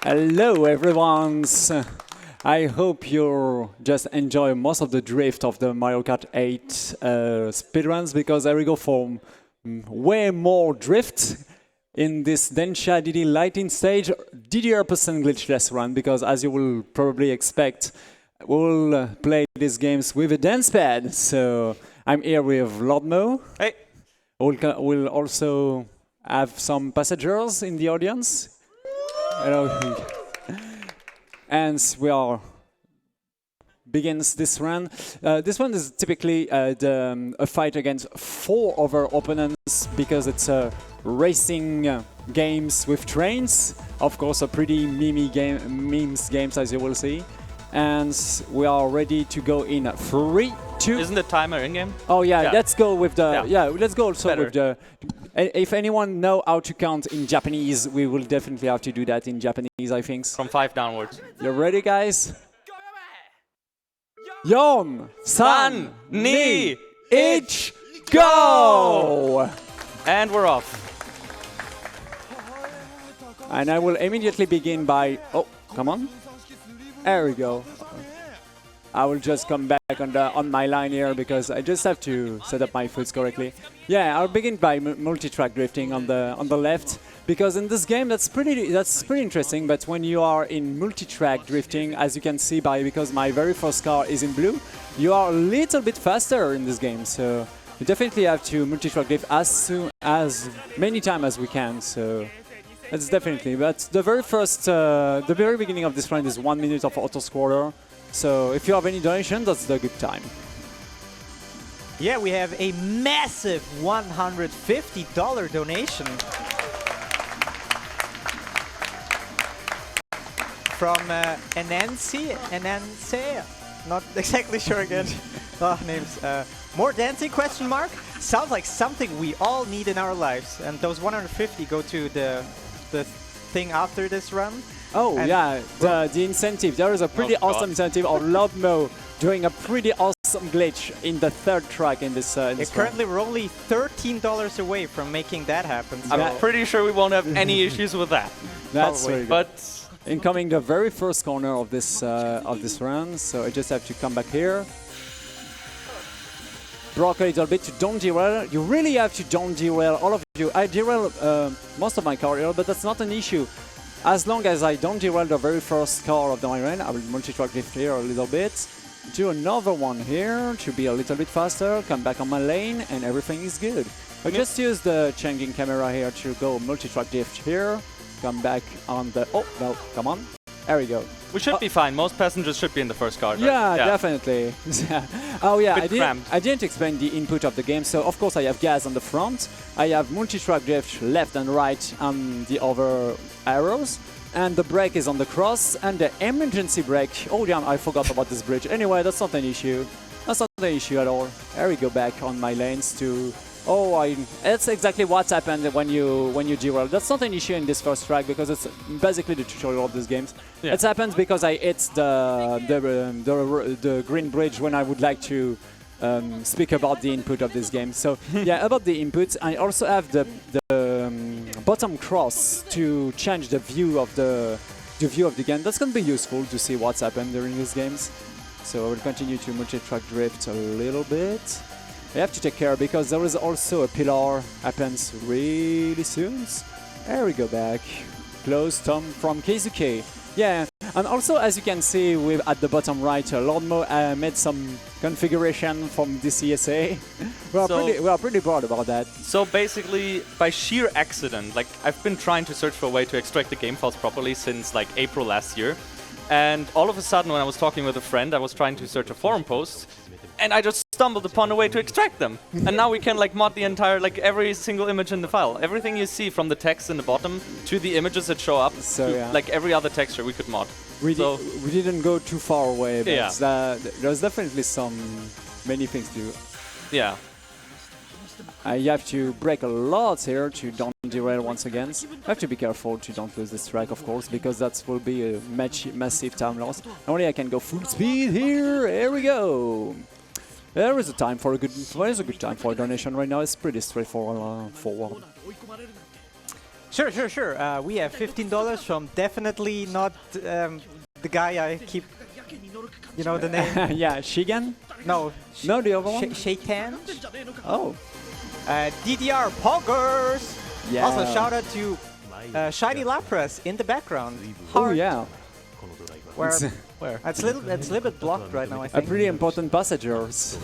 Hello, everyone. I hope you just enjoy most of the drift of the Mario Kart 8 speedruns, because there we go for way more drift in this Densha DD lighting stage, DDR % glitchless run, because as you will probably expect, we'll play these games with a dance pad. So I'm here with Malmö. Hey. We'll also have some passengers in the audience. Hello. And we are begins this run. This one is typically a fight against 4 other opponents, because it's a racing games with trains. Of course, a pretty memes games, as you will see. And we are ready to go in 3, 2. Isn't the timer in game? Oh yeah. Let's go with the let's go also Better. with the. If anyone know how to count in Japanese, we will definitely have to do that in Japanese, I think. From 5 downwards. You ready, guys? Yon, san, ni, ich, go! And we're off. And I will immediately begin by... Oh, come on. There we go. I will just come back on my line here, because I just have to set up my foots correctly. Yeah, I'll begin by multi-track drifting on the left, because in this game that's pretty interesting. But when you are in multi-track drifting, as you can see because my very first car is in blue, you are a little bit faster in this game. So you definitely have to multi-track drift as many times as we can. So that's definitely. But the very beginning of this round is 1 minute of auto scorer. So if you have any donation, that's the good time. Yeah, we have a massive $150 donation from Anansi, not exactly sure again. Names. More dancing, question mark? Sounds like something we all need in our lives. And those 150 go to the thing after this run. Oh, and yeah, the incentive. There is a pretty awesome incentive of Malmö doing a pretty awesome glitch in the 3rd track in this currently, we're only $13 away from making that happen. So I'm pretty sure we won't have any issues with that. That's very good. But incoming the very first corner of this run, so I just have to come back here. Block a little bit to don't derail. You really have to don't derail, all of you. I derail most of my car here, but that's not an issue. As long as I don't derail the very first car of my run, I will multi-track drift here a little bit. Do another one here to be a little bit faster, come back on my lane, and everything is good. I just use the changing camera here to go multi-track drift here, come back on the... Oh, no, come on. There we go. we should be fine. Most passengers should be in the first car, right? Yeah, definitely. Oh yeah, I didn't explain the input of the game. So of course I have gas on the front. I have multi-track drift left and right on the other arrows. And the brake is on the cross. And the emergency brake. Oh damn, I forgot about this bridge. Anyway, that's not an issue. That's not an issue at all. There we go back on my lanes to... Oh, that's exactly what's happened when you derail. That's not an issue in this first track because it's basically the tutorial of these games. Yeah. It happens because I hit the green bridge when I would like to speak about the input of this game. So yeah, about the inputs, I also have the bottom cross to change the view of the game. That's going to be useful to see what's happened during these games. So I will continue to multi-track drift a little bit. I have to take care because there is also a pillar happens really soon. There we go back. Close Tom from Keizuke. Yeah, and also as you can see at the bottom right, Lordmo made some configuration from this ESA. we are pretty proud about that. So basically, by sheer accident, like I've been trying to search for a way to extract the game files properly since like April last year. And all of a sudden, when I was talking with a friend, I was trying to search a forum post, and I just stumbled upon a way to extract them. And now we can like mod the entire, like every single image in the file. Everything you see from the text in the bottom to the images that show up, so, to, like every other texture we could mod. We didn't go too far away, but there's definitely many things to do. Yeah. You have to brake a lot here to don't derail once again. You have to be careful to don't lose this track, of course, because that will be a massive time loss. Only I can go full speed here. Here we go. There is a time for a good. There is a good time for a donation right now. It's pretty straightforward. Sure. We have $15 from definitely not the guy I keep, you know the name. Yeah, Shigan? No. No, the other one? Shaitan? Oh. DDR Poggers! Yeah. Also, shout out to Shiny Lapras in the background. Oh, Heart. yeah. Where? It's a little bit blocked right now, I A think. pretty important passengers.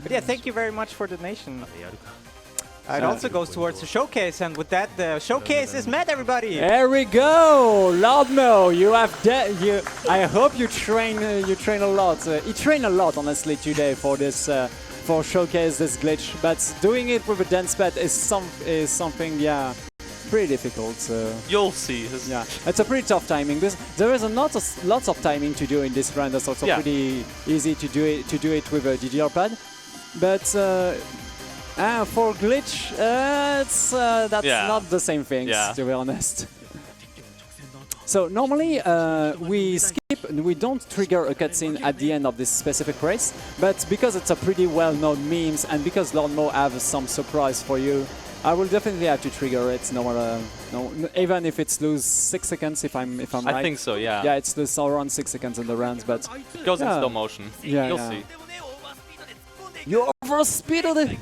But yeah, thank you very much for the donation. It also goes towards the showcase, and with that, the showcase is met, everybody! There we go! Loudmo, you have I hope you train a lot. He trained a lot, honestly, today for this for showcase this glitch. But doing it with a dance pad is something, yeah, pretty difficult. So. You'll see. Yeah, it's a pretty tough timing. There is lots of timing to do in this run. That's also pretty easy to do it with a DDR pad. But for glitch, that's not the same thing, to be honest. So normally we don't trigger a cutscene at the end of this specific race, but because it's a pretty well-known memes and because Loudmo have some surprise for you, I will definitely have to trigger it. Even if it's lose 6 seconds, if I'm right. I think so. Yeah. Yeah, it's lose around 6 seconds in the rounds, but it goes in slow motion. Yeah, you'll see. You overspeeded it.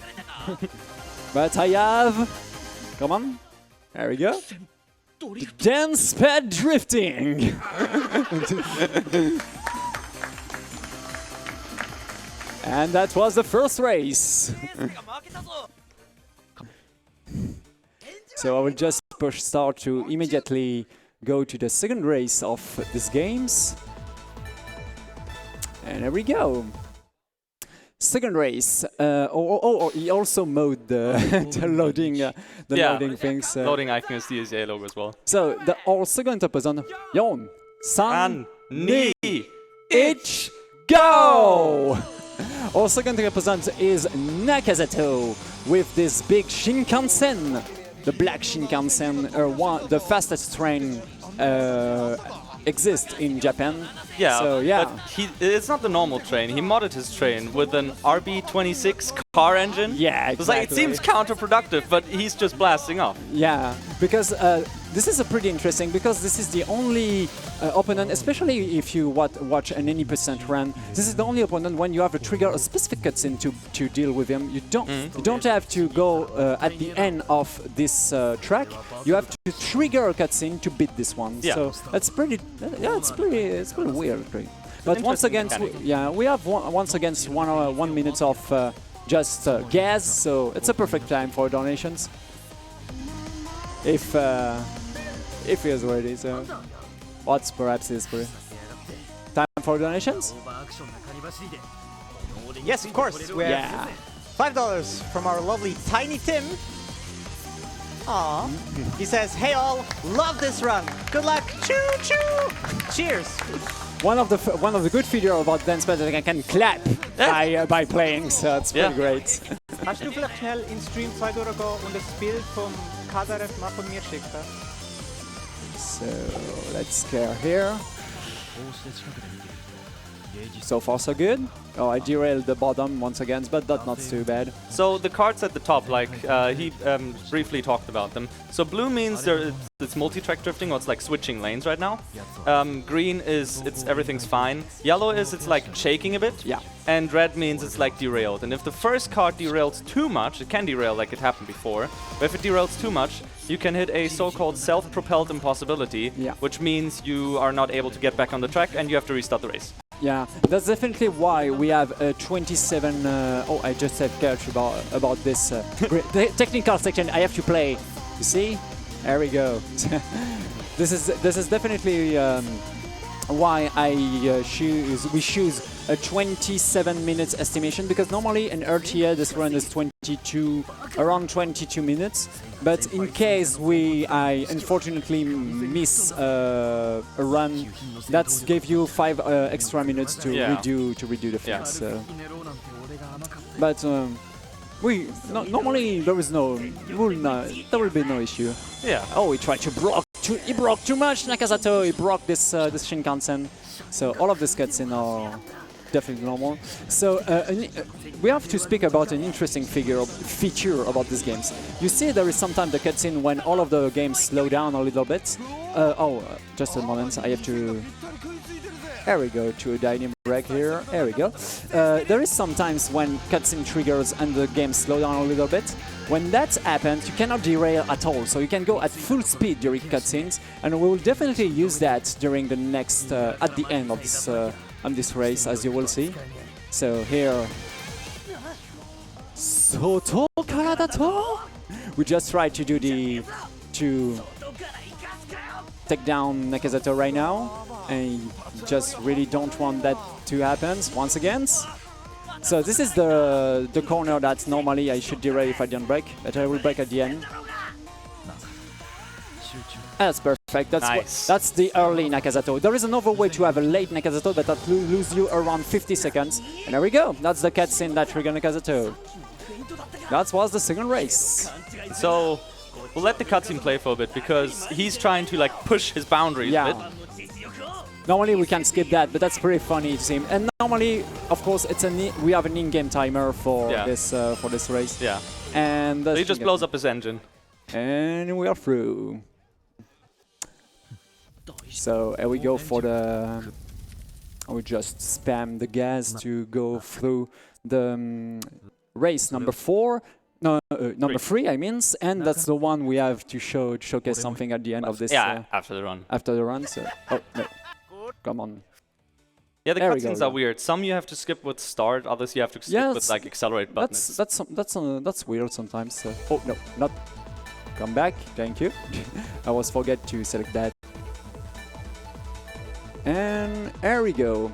But I have. Come on. There we go. Dance pad drifting. And that was the first race. So I will just push start to immediately go to the second race of these games. And there we go. Second race. He also mode the loading, loading things. Loading icon is the ESA logo as well. So our second opponent, Jon, San, Ni, Ich, go! Our second opponent is Nakazato with this big Shinkansen, the black Shinkansen, the fastest train exists in Japan. Yeah, so, yeah. But it's not the normal train. He modded his train with an RB26 car engine. Yeah, exactly. It's like, it seems counterproductive, but he's just blasting off. Yeah, because this is a pretty interesting, because this is the only opponent, especially if you watch an any percent run, this is the only opponent when you have to trigger a specific cutscene to deal with him. You don't have to go at the end of this track. You have to trigger a cutscene to beat this one. Yeah. So that's pretty. Yeah, it's pretty weird. But once again, we have once again 1 minute of just gas, so it's a perfect time for donations. If he is ready, so what's perhaps is pretty time for donations? Yes, of course. We have $5 from our lovely Tiny Tim. Aww. He says, "Hey all, love this run. Good luck. Choo choo. Cheers." One of the good features about Dance Pad is that I can clap by playing, so it's pretty great. Kannst du vielleicht schnell in Stream 2 durchgehen und das Bild vom Kadaref mal von mir schicken? So let's scare here. So far so good. Oh, I derailed the bottom once again, but that's not too bad. So the cards at the top, like he briefly talked about them. So blue means it's multi-track drifting, or it's like switching lanes right now. Green is everything's fine. Yellow is it's like shaking a bit. Yeah. And red means it's like derailed. And if the first card derails too much, it can derail like it happened before. But if it derails too much, you can hit a so-called self-propelled impossibility, which means you are not able to get back on the track and you have to restart the race. Yeah, that's definitely why we have a 27. I just said catch about this the technical section. I have to play. You see, there we go. This is definitely why we choose a 27 minutes estimation, because normally in RTA this run is around 22 minutes. But in case I unfortunately miss a run, that gives you 5 extra minutes to redo the things. So. But normally there will be no issue. Yeah. Oh, he tried to he broke too much, Nakazato. He broke this Shinkansen. So all of these cutscenes definitely normal. So we have to speak about an interesting feature about these games. You see there is sometimes the cutscene when all of the games slow down a little bit. Just a moment, I have to... There we go, to a dynamic break here. There we go. There is sometimes when cutscene triggers and the game slow down a little bit. When that happens, you cannot derail at all, so you can go at full speed during cutscenes, and we will definitely use that during the next, at the end of this race, as you will see. So here, Soto Karadato. We just tried to do to take down Nakazato right now, and just really don't want that to happen once again. So this is the corner that normally I should derail if I don't break, but I will break at the end. That's perfect. That's nice. That's the early Nakazato. There is another way to have a late Nakazato, but that will lose you around 50 seconds. And there we go. That's the cutscene that triggered Nakazato. That was the second race. So we'll let the cutscene play for a bit because he's trying to like push his boundaries a bit. Normally we can skip that, but that's pretty funny to see him. And normally, of course, we have an in-game timer for this race. Yeah. And so he just blows up his engine. And we are through. So here we go for the... I will just spam the gas to go through the race number 4. No, number 3, I mean, and that's the one we have to showcase something at the end of this. Yeah, after the run. After the run, so... Oh, no. Come on. Yeah, the cutscenes are weird. Some you have to skip with start, others you have to skip with like accelerate buttons. That's weird sometimes. So. Oh no, not. Come back. Thank you. I was forget to select that. And there we go.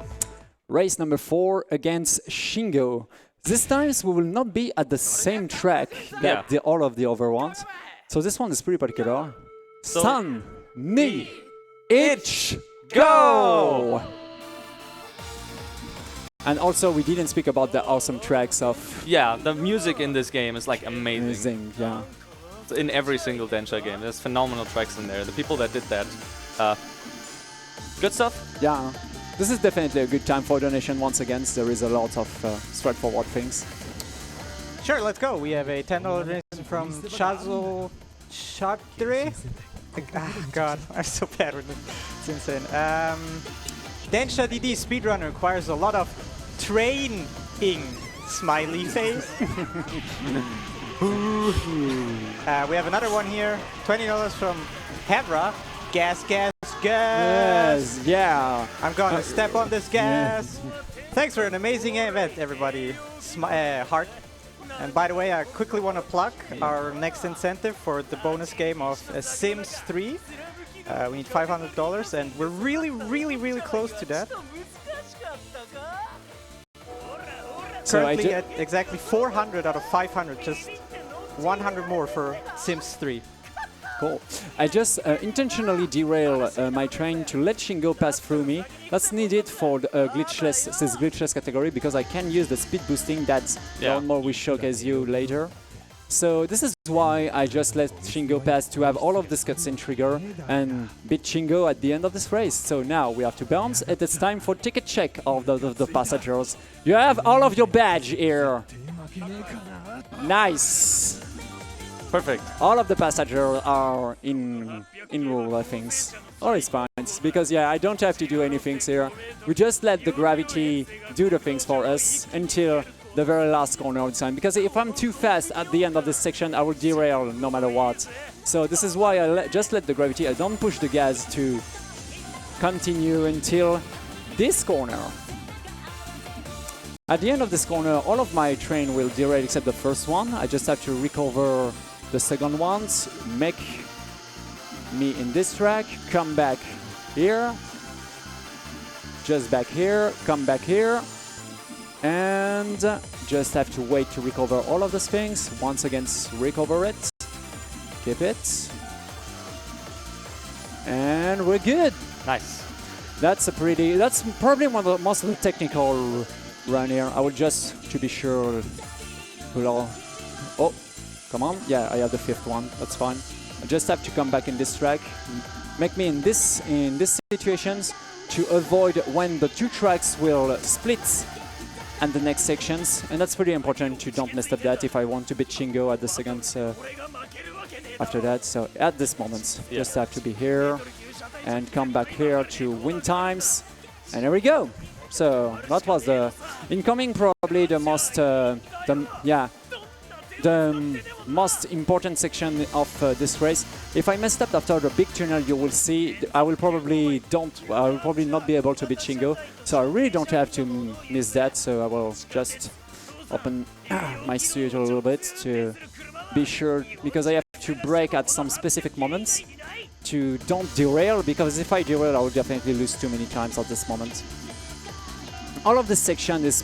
Race number 4 against Shingo. This time we will not be at the same track that all of the other ones. So this one is pretty particular. So San, Ni, Ich, Go! And also, we didn't speak about the awesome tracks of... Yeah, the music in this game is like amazing. Yeah. In every single Densha game, there's phenomenal tracks in there. The people that did that, good stuff. Yeah, this is definitely a good time for donation once again. There is a lot of straightforward things. Sure, let's go. We have a $10 donation from Chazo Chatre. God, I'm so bad with this. It's insane. Densha DD Speedrun requires a lot of training. Smiley face. We have another one here. $20 from Hebra. Gas, gas, gas. Yes, yeah. I'm gonna step on this gas. Thanks for an amazing event, everybody. Heart. And by the way, I quickly want to plug our next incentive for the bonus game of Sims 3. We need $500, and we're really, really, really close to that. So currently at exactly 400 out of 500, just 100 more for Sims 3. Cool. I just intentionally derail my train to let Shingo pass through me. That's needed for the glitchless category because I can use the speed boosting that Downmore will showcase you later. So this is why I just let Shingo pass to have all of this cutscene trigger and beat Shingo at the end of this race. So now we have to bounce and it's time for ticket check of the passengers. You have all of your badge here. Nice. Perfect. All of the passengers are in rule things. Oh, it's fine. It's because I don't have to do anything here. We just let the gravity do the things for us until the very last corner of the time. Because if I'm too fast at the end of this section, I will derail no matter what. So this is why I just let the gravity. I don't push the gas to continue until this corner. At the end of this corner, all of my train will derail except the first one. I just have to recover the second ones, make me in this track, come back here, just back here, come back here, and just have to wait to recover all of those things. Once again, recover it, keep it, and we're good. Nice. That's probably one of the most technical run here. I will just, to be sure, oh, come on. Yeah, I have the fifth one. That's fine. I just have to come back in this track, make me in this situations to avoid when the two tracks will split and the next sections, and that's pretty important to don't mess up that if I want to beat Shingo at the second after that. So at this moment, just have to be here and come back here to win times, and here we go. So that was the incoming, probably the most the most important section of this race. If I messed up after the big tunnel, you will see I will probably not be able to beat Shingo. So I really don't have to miss that. So I will just open my suit a little bit to be sure, because I have to brake at some specific moments to don't derail, because if I derail, I will definitely lose too many times at this moment. All of this section is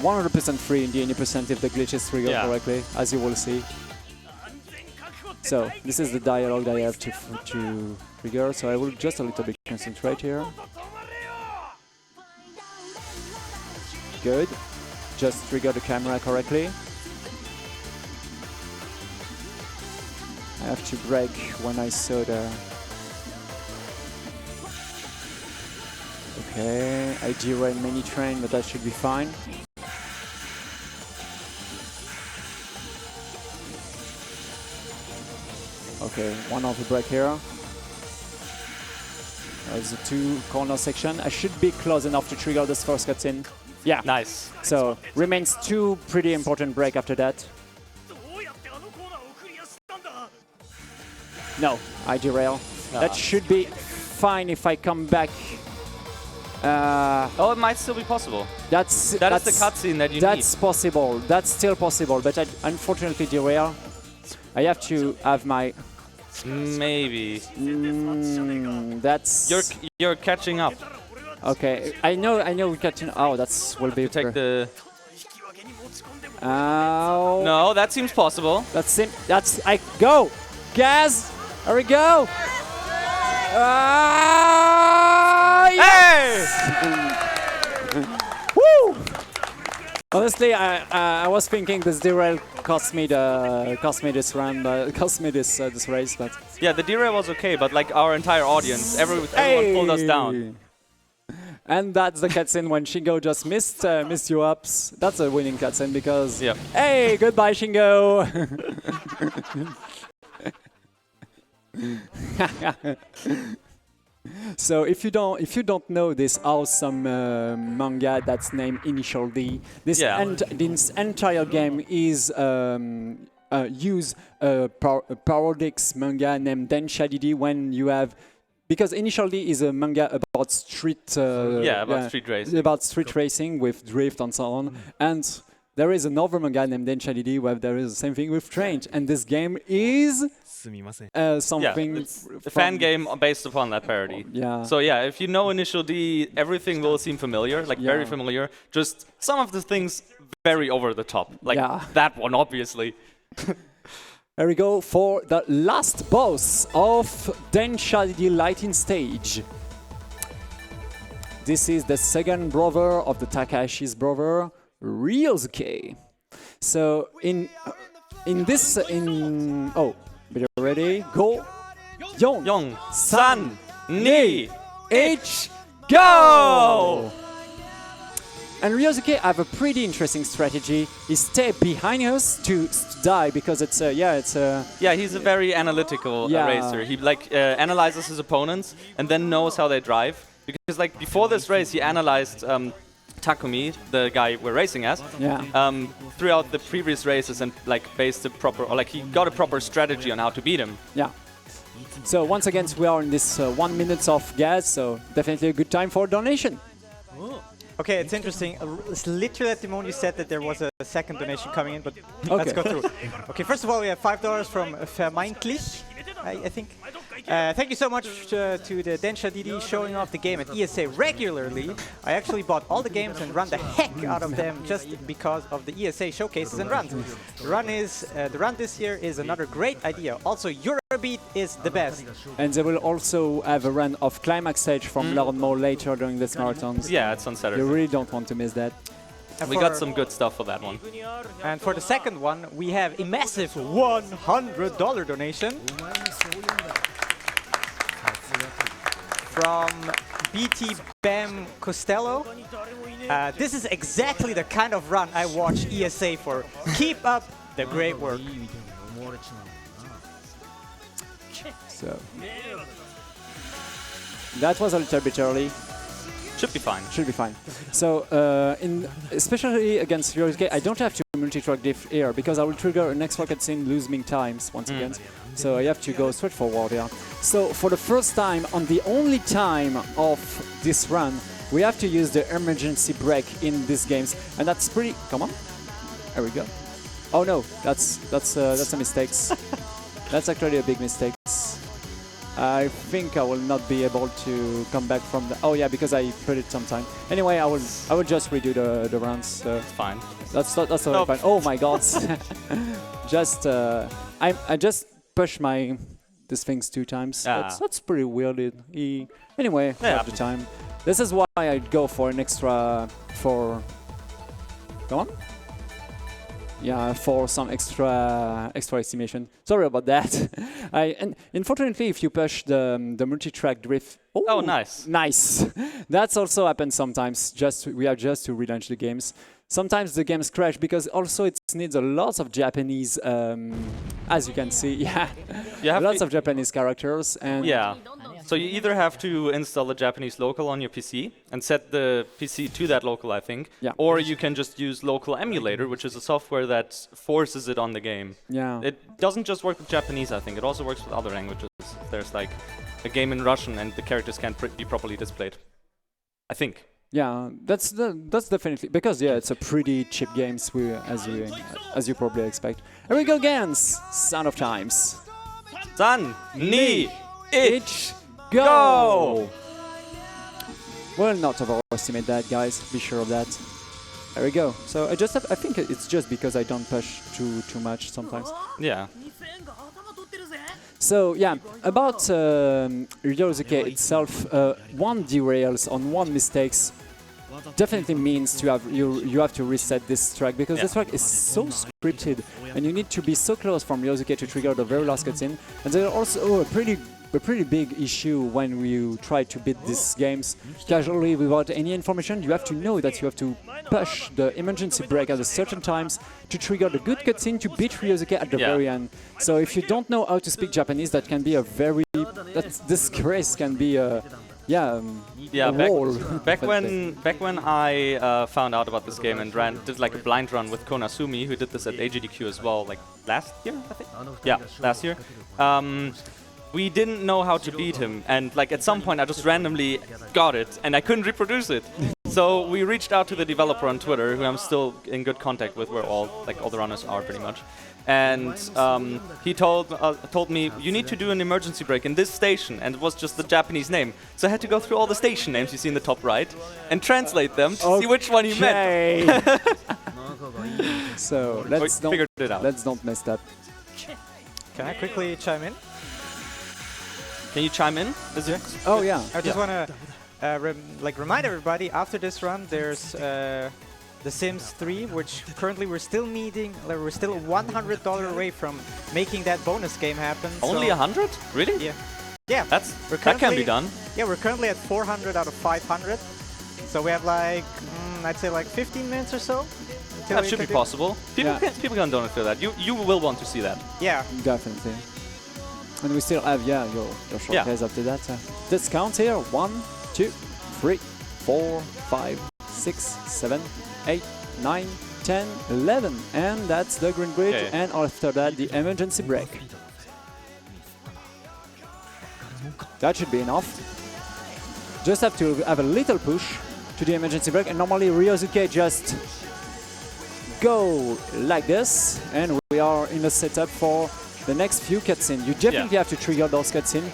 100% free in the 80% if the glitch is triggered correctly, as you will see. So this is the dialogue that I have to trigger, so I will just a little bit concentrate here. Good. Just trigger the camera correctly. I have to brake when I saw the... Okay, I derail many train, but that should be fine. Okay, one off the brake here. There's a 2 corner section. I should be close enough to trigger this first cutscene. Yeah. Nice. So remains 2 pretty important brake after that. No, I derail. That should be fine if I come back. Oh, it might still be possible. That is the cutscene that you need. That's possible. That's still possible, but I unfortunately derail. I have to have my... Maybe. That's... You're catching up. Okay, I know we're catching... Oh, that's will be... Take the... Oh... No, that seems possible. That's... I go! Gas! There we go! Yes! Woo! Honestly, I was thinking this derail cost me this round, cost me this race, but yeah, the derail was okay, but like our entire audience, everyone pulled us down. And that's the cutscene when Shingo just missed you ups. That's a winning cutscene because hey, goodbye Shingo. So if you don't know this awesome manga that's named Initial D, this entire game is use a parodics manga named Densha DD when you have, because Initial D is a manga about street street racing with drift and so on, and there is another manga named Densha DD where there is the same thing with train, and this game is something. It's a fan game based upon that parody. Yeah. So yeah, if you know Initial D, everything will seem familiar, like very familiar. Just some of the things very over the top, like that one, obviously. There we go for the last boss of Densha DD Lighting Stage. This is the second brother of the Takashi's brother, Ryosuke. So are you ready? Go! Yong! San! Ni! H! Go! And Ryosuke have a pretty interesting strategy. He stay behind us to die because it's he's a very analytical racer. He analyzes his opponents and then knows how they drive. Because like before this race, he analyzed Takumi, the guy we're racing as, throughout the previous races and based he got a proper strategy on how to beat him. Yeah. So once again, we are in this 1 minute of gas, so definitely a good time for donation. Okay, it's interesting. It's literally at the moment you said that there was a second donation coming in, but let's go through. Okay, first of all, we have $5 from Vermeintlich, I think. Thank you so much to the Densha DD showing off the game at ESA regularly. I actually bought all the games and run the heck out of them just because of the ESA showcases and runs. The run this year is another great idea. Also, Eurobeat is the best. And they will also have a run of Climax Stage from Learn More later during this marathon. Yeah, it's on Saturday. You really don't want to miss that. We got some good stuff for that one. And for the second one, we have a massive $100 donation. from BT Bam Costello. This is exactly the kind of run I watch ESA for. Keep up the great work. So that was a little bit early. Should be fine. Should be fine. So, especially against Ryosuke, I don't have to multi-track diff here because I will trigger an extra cutscene losing times once again. So I have to go straight forward here. So for the first time, on the only time of this run, we have to use the emergency brake in these games, and that's pretty. Come on, there we go. Oh no, that's a mistake. That's actually a big mistake. I think I will not be able to come back from the. Oh yeah, because I put it sometime. Anyway, I will just redo the runs. It's fine. That's totally fine. Oh my god! Just I just pushed these things 2 times. That's pretty weird. Anyway, half the time. This is why I go for an extra for. Go on. Yeah, for some extra estimation. Sorry about that. And unfortunately, if you push the multi-track drift. Oh, nice. Nice. That's also happens sometimes. We have just to relaunch the games. Sometimes the games crash because also it needs a lot of Japanese, as you can see. Yeah, lots of Japanese characters and. Yeah. So you either have to install a Japanese local on your PC and set the PC to that local, I think, or you can just use local emulator, which is a software that forces it on the game. Yeah. It doesn't just work with Japanese, I think. It also works with other languages. There's like a game in Russian and the characters can't be properly displayed. I think. Yeah, that's definitely because it's a pretty cheap game, as you probably expect. Here we go again. Sound of Times. San, ni, ich. Go! Well, not overestimate that, guys. Be sure of that. There we go. So I think it's just because I don't push too much sometimes. Yeah. So yeah, about Ryosuke itself, one derails on one mistakes definitely means you have to reset this track because this track is so scripted and you need to be so close from Ryosuke to trigger the very last cutscene. And there's also a pretty big issue when you try to beat these games casually without any information. You have to know that you have to push the emergency brake at a certain times to trigger the good cutscene to beat Ryosuke at the very end. So if you don't know how to speak Japanese, that can be this grace can be a back when I found out about this game and did like a blind run with Konasumi, who did this at AGDQ as well, like last year, I think. Yeah, last year. We didn't know how to beat him, and like at some point I just randomly got it, and I couldn't reproduce it. So we reached out to the developer on Twitter, who I'm still in good contact with, where all the runners are pretty much. And he told me, you need to do an emergency brake in this station, and it was just the Japanese name. So I had to go through all the station names you see in the top right and translate them to see which one he meant. So let's not mess up. Can I quickly chime in? Can you chime in? Oh yeah. I just want to remind everybody, after this run there's The Sims 3, which currently we're still needing. We're still $100 away from making that bonus game happen. Only 100? Really? Yeah. Yeah. That can be done. Yeah, we're currently at 400 out of 500. So we have I'd say 15 minutes or so. That should be possible. People can donate for that. You will want to see that. Yeah. Definitely. And we still have your showcase after that. Discounts here: 1, 2, 3, 4, 5, 6, 7, 8, 9, 10, 11, and that's the green bridge. And after that, the emergency brake. That should be enough. Just have to have a little push to the emergency brake, and normally Ryosuke just go like this, and we are in the setup for the next few cutscenes. You definitely have to trigger those cutscenes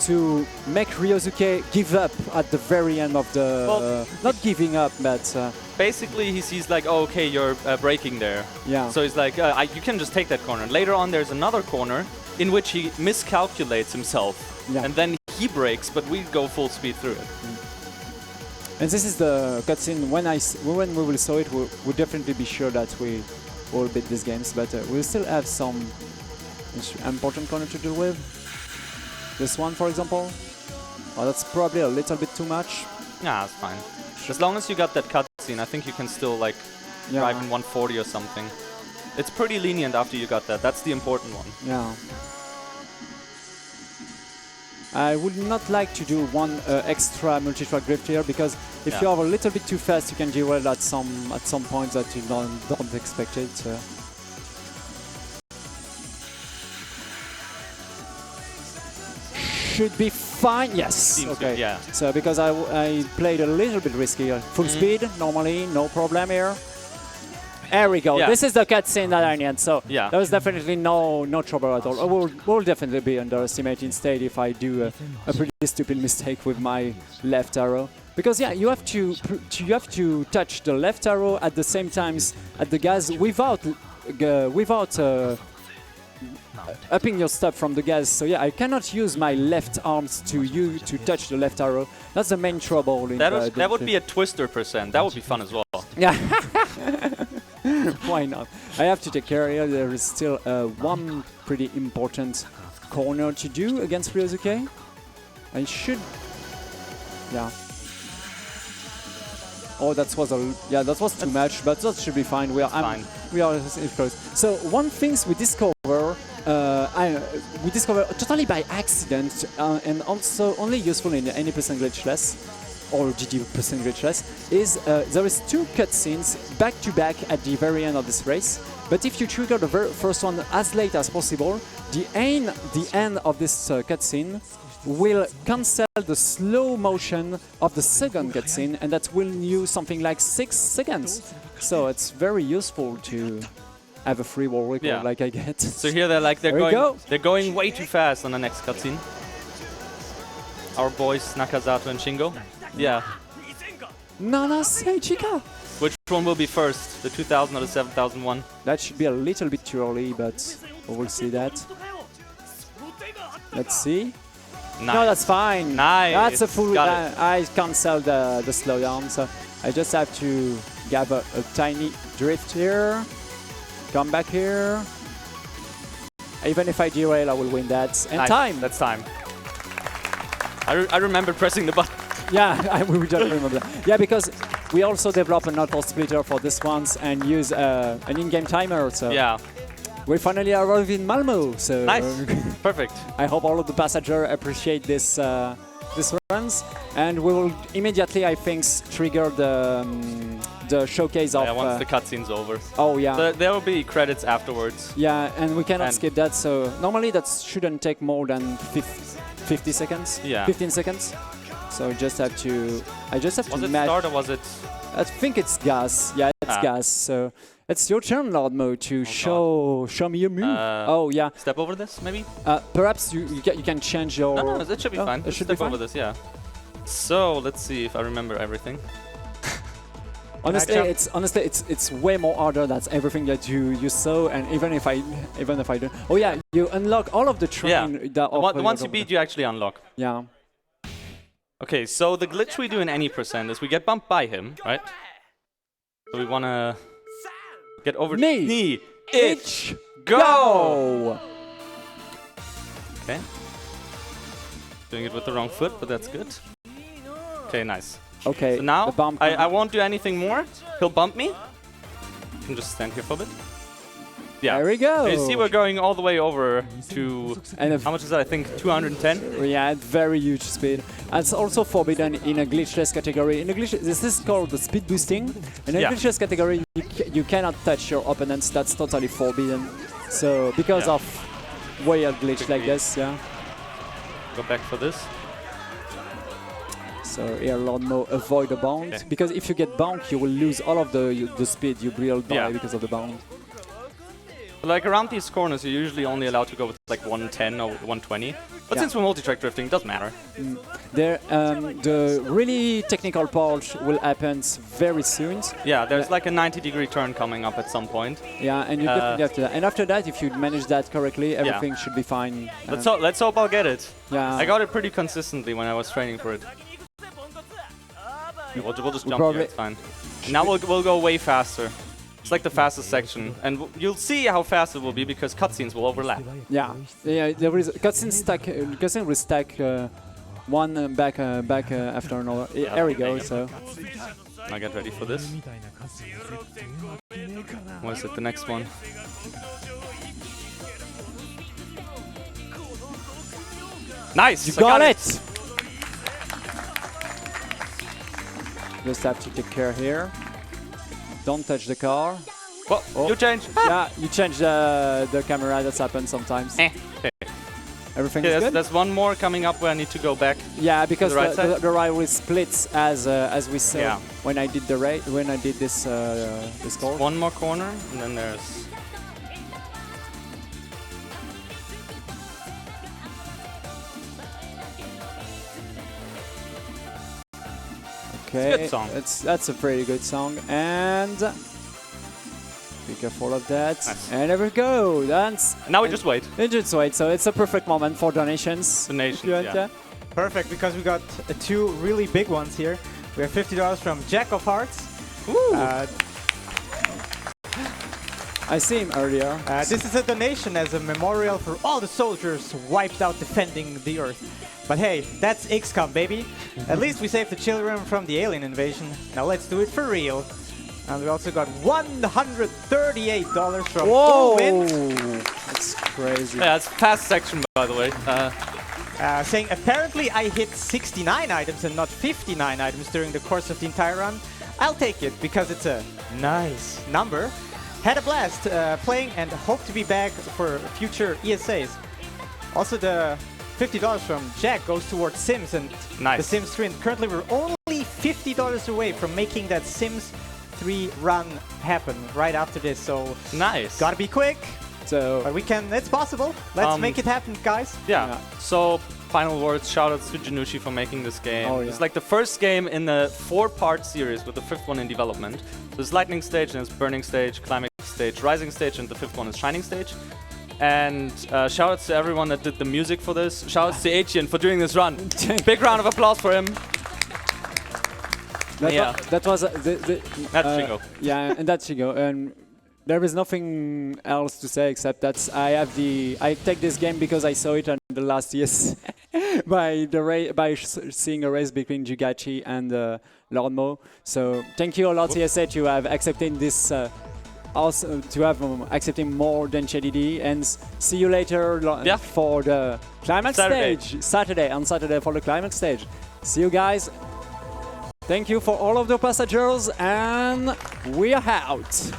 to make Ryosuke give up at the very end of the... not giving up, but... basically, he sees oh, okay, you're braking there. Yeah. So he's like, you can just take that corner. And later on, there's another corner in which he miscalculates himself. Yeah. And then he brakes, but we go full speed through it. And this is the cutscene. When we will saw it, we'll definitely be sure that we will beat these games. But we'll still have some important corner to deal with. This one, for example. Well, that's probably a little bit too much. Yeah, it's fine. As long as you got that cutscene, I think you can still like drive in 140 or something. It's pretty lenient after you got that. That's the important one. Yeah. I would not like to do one extra multi-track drift here, because if you are a little bit too fast, you can derail at some points that you don't expect it. Should be fine. Yes. Seems okay. good, yeah. So because I played a little bit risky. Full speed normally, no problem here. There we go. Yeah. This is the cutscene that I need. So Yeah. there was definitely no trouble at all. I will definitely be underestimating state if I do a pretty stupid mistake with my left arrow. Because yeah, you have to touch the left arrow at the same time at the gas without upping your stop from the gas. So yeah, I cannot use my left arms to touch the left arrow. That's the main trouble. In that would be a twister %. That would be fun as well. Yeah. Why not? I have to take care here. There is still one pretty important corner to do against Ryosuke. I should. Yeah. Oh, that was too much, but that should be fine. We are close. So one thing we discover totally by accident, and also only useful in any percent glitchless or GD percent glitchless, is there is 2 cutscenes back to back at the very end of this race. But if you trigger the first one as late as possible, the end of this cutscene will cancel the slow motion of the second cutscene, and that will use something like 6 seconds. So it's very useful to have a free wall record like I get. So here they're going way too fast on the next cutscene. Our boys Nakazato and Shingo. Yeah. Nana Seichika. Which one will be first, the 2000 or the 7001? That should be a little bit too early, but we will see that. Let's see. Nice. No, that's fine. Nice. That's a full. I cancel the slowdown, so I just have to grab a tiny drift here. Come back here. Even if I derail, I will win that. And nice. time. That's time. I remember pressing the button. Yeah, we just remember that. Yeah, because we also develop an auto splitter for this ones and use an in-game timer. So yeah. We finally arrived in Malmö. So nice. Perfect. I hope all of the passengers appreciate this runs, and we will immediately, I think, trigger the showcase of. Yeah, once the cutscene's over. Oh yeah. There will be credits afterwards. Yeah, and we cannot skip that. So normally that shouldn't take more than 50 seconds. Yeah. 15 seconds. So I just have to Was it start or was it? I think it's gas. Yeah, it's gas. So it's your turn, Lord Mo, to show me your move. Oh yeah. Step over this, maybe. Perhaps you can change your. No, that should be fine. It should step be fine. over this, yeah. So let's see if I remember everything. Honestly, it's way more harder than everything that you saw, and even if I don't. Oh yeah, you unlock all of the terrain. Yeah. Once you beat, you actually unlock. Yeah. Okay, so the glitch we do in any % is we get bumped by him, right? So we wanna get over knee, itch, go! Okay. Doing it with the wrong foot, but that's good. Okay, nice. Okay. So now I won't do anything more. He'll bump me. I can just stand here for a bit. Yeah. There we go. You see, we're going all the way over to how much is that? I think 210. Yeah, very huge speed. And it's also forbidden in a glitchless category. In a this is called the speed boosting. In a glitchless category, you cannot touch your opponents. That's totally forbidden. So because of weird glitch like this, Go back for this. So here, Lord Mo, avoid the bound, because if you get bound, you will lose all of the speed you build by because of the bound. Like around these corners, you're usually only allowed to go with like 110 or 120. But since we're multi-track drifting, it doesn't matter. The really technical part will happen very soon. Yeah, there's like a 90-degree turn coming up at some point. Yeah, and you definitely have to. And after that, if you manage that correctly, everything should be fine. Let's hope I'll get it. Yeah. I got it pretty consistently when I was training for it. We'll just jump here, it's fine. Now we'll go way faster. It's like the fastest section, and you'll see how fast it will be because cutscenes will overlap. Yeah, there is cutscene will stack one back after another. There we go. So Now get ready for this. What is it? The next one. Nice! you I got it. Just have to take care here. Don't touch the car. Well, Oh. you change. Yeah, you change the camera. That's happened sometimes. Okay. Everything Okay, is good. there's one more coming up where I need to go back. Yeah, because the right side? the rivalry splits as we saw Yeah. when I did this this call. One more corner, and then there's. Okay, good song. That's a pretty good song, and be careful of that. Nice. And there we go. That's Now we just wait. just wait. So it's a perfect moment for donations. Donations, If you want, yeah. Perfect, because we got two really big ones here. We have $50 from Jack of Hearts. I see him earlier. This is a donation as a memorial for all the soldiers wiped out defending the Earth. But hey, that's XCOM, baby. At least we saved the children from the alien invasion. Now let's do it for real. And we also got $138 from Whoa! Wind, That's crazy. Yeah, it's fast section, by the way. saying apparently I hit 69 items and not 59 items during the course of the entire run. I'll take it because it's a nice number. Had a blast playing and hope to be back for future ESAs. Also, the $50 from Jack goes towards Sims and Nice. the Sims 3. And currently, we're only $50 away from making that Sims 3 run happen right after this. So, Nice. gotta be quick, So but we can. It's possible. Let's make it happen, guys. Yeah. So, final words. Shoutouts to Janushi for making this game. Oh, yeah. It's like the first game in the 4-part series with the 5th one in development. There's Lightning Stage, and there's Burning Stage, Climax Stage, Rising Stage, and the 5th one is Shining Stage. And shoutouts to everyone that did the music for this. Shoutouts to AEtienne for doing this run. Big round of applause for him. that was That's Shingo. Yeah, and that's Shingo. And there is nothing else to say except that I take this game because I saw it on the last years by seeing a race between Jugachi and Lordmo. So thank you a lot, ESA, to have accepted this. Also to have accepting more than DD, and see you later for the climax stage. On Saturday for the climax stage. See you guys. Thank you for all of the passengers, and we are out.